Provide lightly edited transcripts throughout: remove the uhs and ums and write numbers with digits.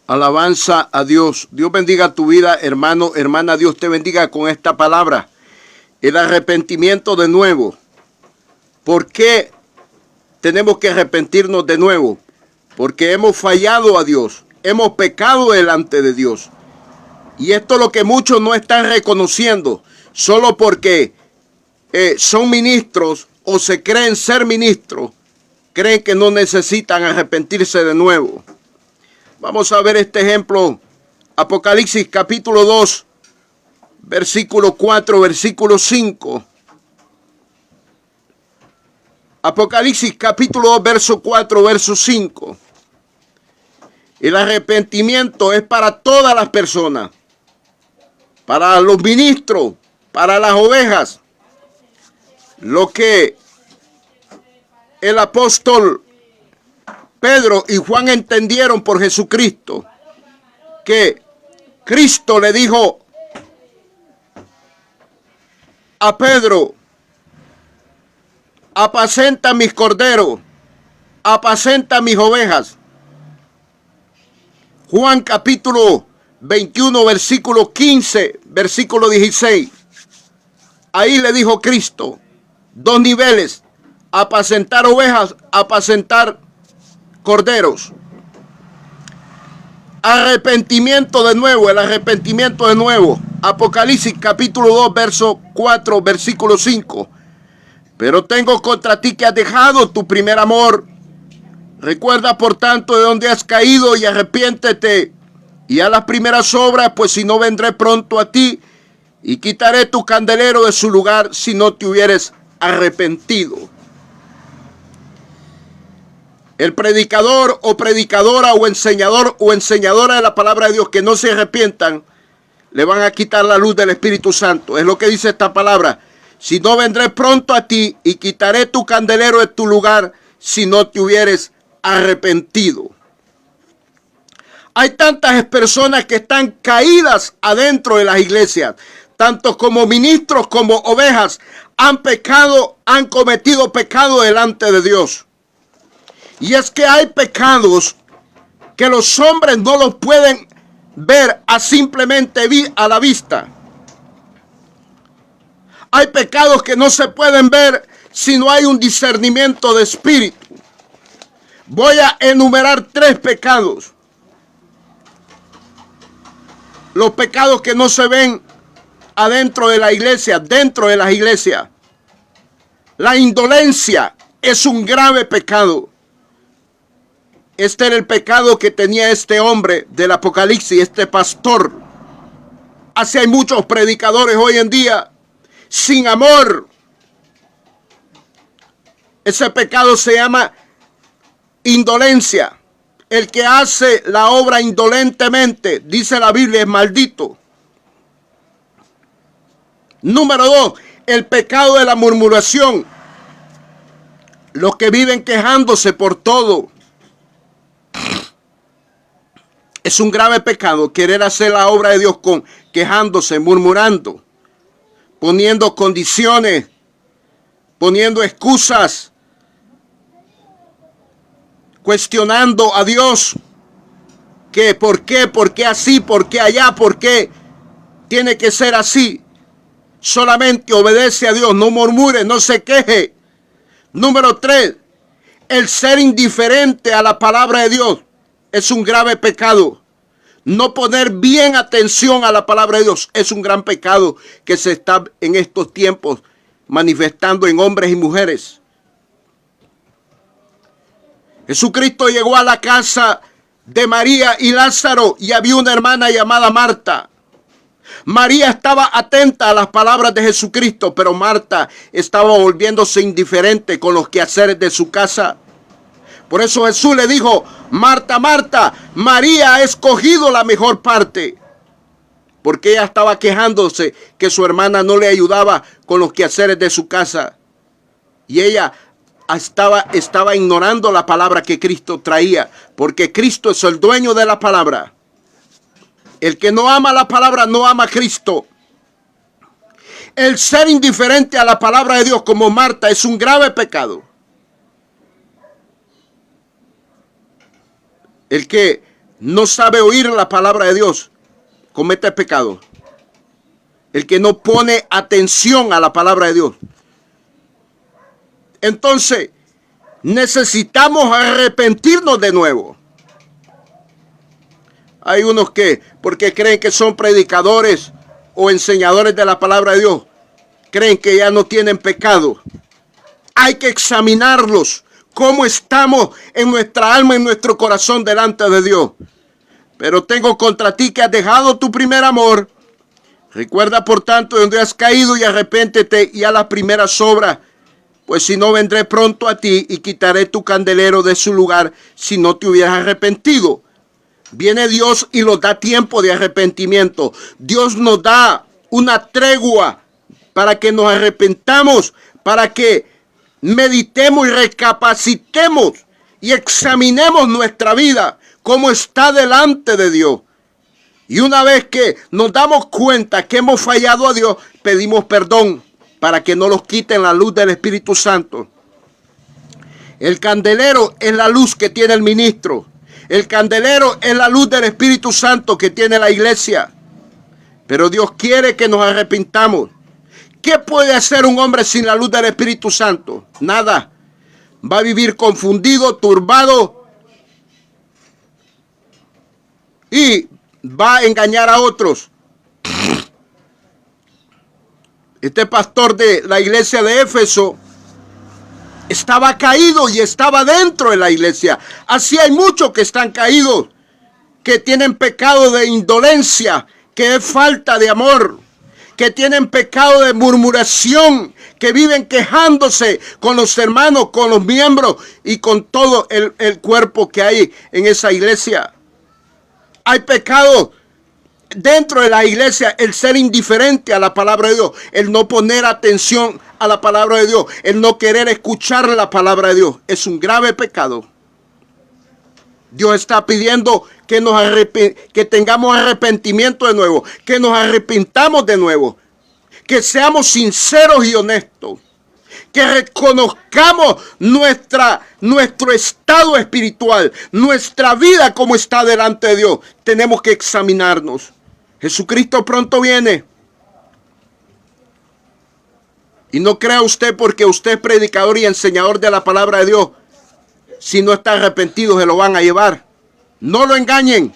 Alabanza a Dios. Dios bendiga tu vida, hermano, hermana. Dios te bendiga con esta palabra. El arrepentimiento de nuevo. ¿Por qué tenemos que arrepentirnos de nuevo? Porque hemos fallado a Dios. Hemos pecado delante de Dios. Y esto es lo que muchos no están reconociendo. Solo porque son ministros o se creen ser ministros, creen que no necesitan arrepentirse de nuevo. Vamos a ver este ejemplo. Apocalipsis capítulo 2, versículo 4, versículo 5. Apocalipsis capítulo 2, verso 4, verso 5. El arrepentimiento es para todas las personas. Para los ministros, para las ovejas. Lo que el apóstol Pedro y Juan entendieron por Jesucristo, que Cristo le dijo a Pedro: apacenta mis corderos, apacenta mis ovejas. Juan capítulo 21, versículo 15, versículo 16. Ahí le dijo Cristo, dos niveles: apacentar ovejas, apacentar corderos. Arrepentimiento de nuevo, el arrepentimiento de nuevo. Apocalipsis capítulo 2, verso 4, versículo 5. Pero tengo contra ti que has dejado tu primer amor. Recuerda por tanto de dónde has caído y arrepiéntete y a las primeras obras, pues si no, vendré pronto a ti y quitaré tu candelero de su lugar si no te hubieres arrepentido. El predicador o predicadora o enseñadora de la palabra de Dios que no se arrepientan, le van a quitar la luz del Espíritu Santo. Es lo que dice esta palabra. Si no, vendré pronto a ti y quitaré tu candelero de tu lugar si no te hubieres arrepentido. Hay tantas personas que están caídas adentro de las iglesias, tanto como ministros como ovejas, han pecado, han cometido pecado delante de Dios. Y es que hay pecados que los hombres no los pueden ver a simplemente a la vista. Hay pecados que no se pueden ver si no hay un discernimiento de espíritu. Voy a enumerar 3 pecados. Los pecados que no se ven adentro de la iglesia, dentro de las iglesias. La indolencia es un grave pecado. Este era el pecado que tenía este hombre del Apocalipsis, este pastor. Así hay muchos predicadores hoy en día sin amor. Ese pecado se llama indolencia. El que hace la obra indolentemente, dice la Biblia, es maldito. Número 2, el pecado de la murmuración. Los que viven quejándose por todo. Es un grave pecado querer hacer la obra de Dios quejándose, murmurando, poniendo condiciones, poniendo excusas, cuestionando a Dios. Que ¿por qué así? ¿Por qué allá? ¿Por qué tiene que ser así? Solamente obedece a Dios, no murmure, no se queje. Número 3, el ser indiferente a la palabra de Dios. Es un grave pecado. No poner bien atención a la palabra de Dios es un gran pecado que se está en estos tiempos manifestando en hombres y mujeres. Jesucristo llegó a la casa de María y Lázaro y había una hermana llamada Marta. María estaba atenta a las palabras de Jesucristo, pero Marta estaba volviéndose indiferente con los quehaceres de su casa. Por eso Jesús le dijo: Marta, Marta, María ha escogido la mejor parte. Porque ella estaba quejándose que su hermana no le ayudaba con los quehaceres de su casa. Y ella estaba ignorando la palabra que Cristo traía. Porque Cristo es el dueño de la palabra. El que no ama la palabra no ama a Cristo. El ser indiferente a la palabra de Dios como Marta es un grave pecado. El que no sabe oír la palabra de Dios, comete pecado. El que no pone atención a la palabra de Dios. Entonces, necesitamos arrepentirnos de nuevo. Hay unos que, porque creen que son predicadores o enseñadores de la palabra de Dios, creen que ya no tienen pecado. Hay que examinarlos, cómo estamos en nuestra alma, en nuestro corazón delante de Dios. Pero tengo contra ti que has dejado tu primer amor. Recuerda, por tanto, de donde has caído y arrepéntete y a las primeras obras. Pues si no, vendré pronto a ti y quitaré tu candelero de su lugar si no te hubieras arrepentido. Viene Dios y nos da tiempo de arrepentimiento. Dios nos da una tregua para que nos arrepentamos, para que meditemos y recapacitemos y examinemos nuestra vida, cómo está delante de Dios. Y una vez que nos damos cuenta que hemos fallado a Dios, pedimos perdón para que no nos quiten la luz del Espíritu Santo. El candelero es la luz que tiene el ministro. El candelero es la luz del Espíritu Santo que tiene la iglesia. Pero Dios quiere que nos arrepintamos. ¿Qué puede hacer un hombre sin la luz del Espíritu Santo? Nada. Va a vivir confundido, turbado y va a engañar a otros. Este pastor de la iglesia de Éfeso estaba caído y estaba dentro de la iglesia. Así hay muchos que están caídos, que tienen pecado de indolencia, que es falta de amor, que tienen pecado de murmuración, que viven quejándose con los hermanos, con los miembros y con todo el cuerpo que hay en esa iglesia. Hay pecado dentro de la iglesia, el ser indiferente a la palabra de Dios, el no poner atención a la palabra de Dios, el no querer escuchar la palabra de Dios. Es un grave pecado. Dios está pidiendo que tengamos arrepentimiento de nuevo, que nos arrepintamos de nuevo, que seamos sinceros y honestos, que reconozcamos nuestro estado espiritual, nuestra vida como está delante de Dios. Tenemos que examinarnos. Jesucristo pronto viene. Y no crea usted porque usted es predicador y enseñador de la palabra de Dios, si no está arrepentido se lo van a llevar. No lo engañen.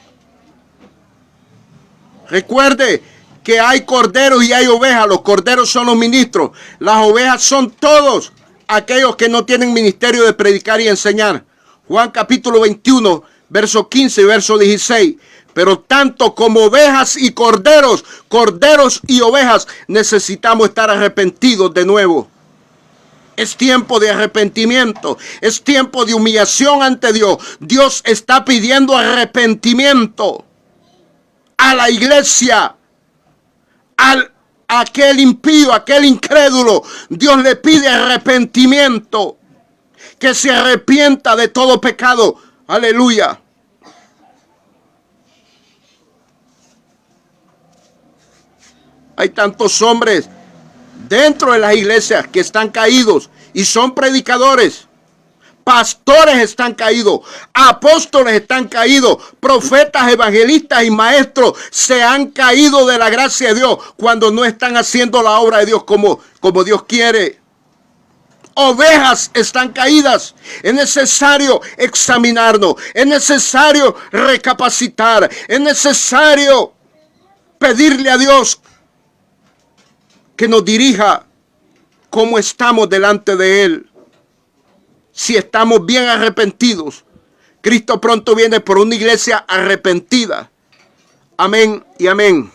Recuerde que hay corderos y hay ovejas. Los corderos son los ministros. Las ovejas son todos aquellos que no tienen ministerio de predicar y enseñar. Juan capítulo 21, verso 15 y verso 16. Pero tanto como ovejas y corderos, corderos y ovejas, necesitamos estar arrepentidos de nuevo. Es tiempo de arrepentimiento. Es tiempo de humillación ante Dios. Dios está pidiendo arrepentimiento a la iglesia, a aquel impío, aquel incrédulo. Dios le pide arrepentimiento, que se arrepienta de todo pecado. Aleluya. Hay tantos hombres dentro de las iglesias que están caídos y son predicadores. Pastores están caídos, apóstoles están caídos, profetas, evangelistas y maestros se han caído de la gracia de Dios cuando no están haciendo la obra de Dios como Dios quiere. Ovejas están caídas. Es necesario examinarnos, es necesario recapacitar, es necesario pedirle a Dios que nos dirija cómo estamos delante de Él. Si estamos bien arrepentidos, Cristo pronto viene por una iglesia arrepentida. Amén y amén.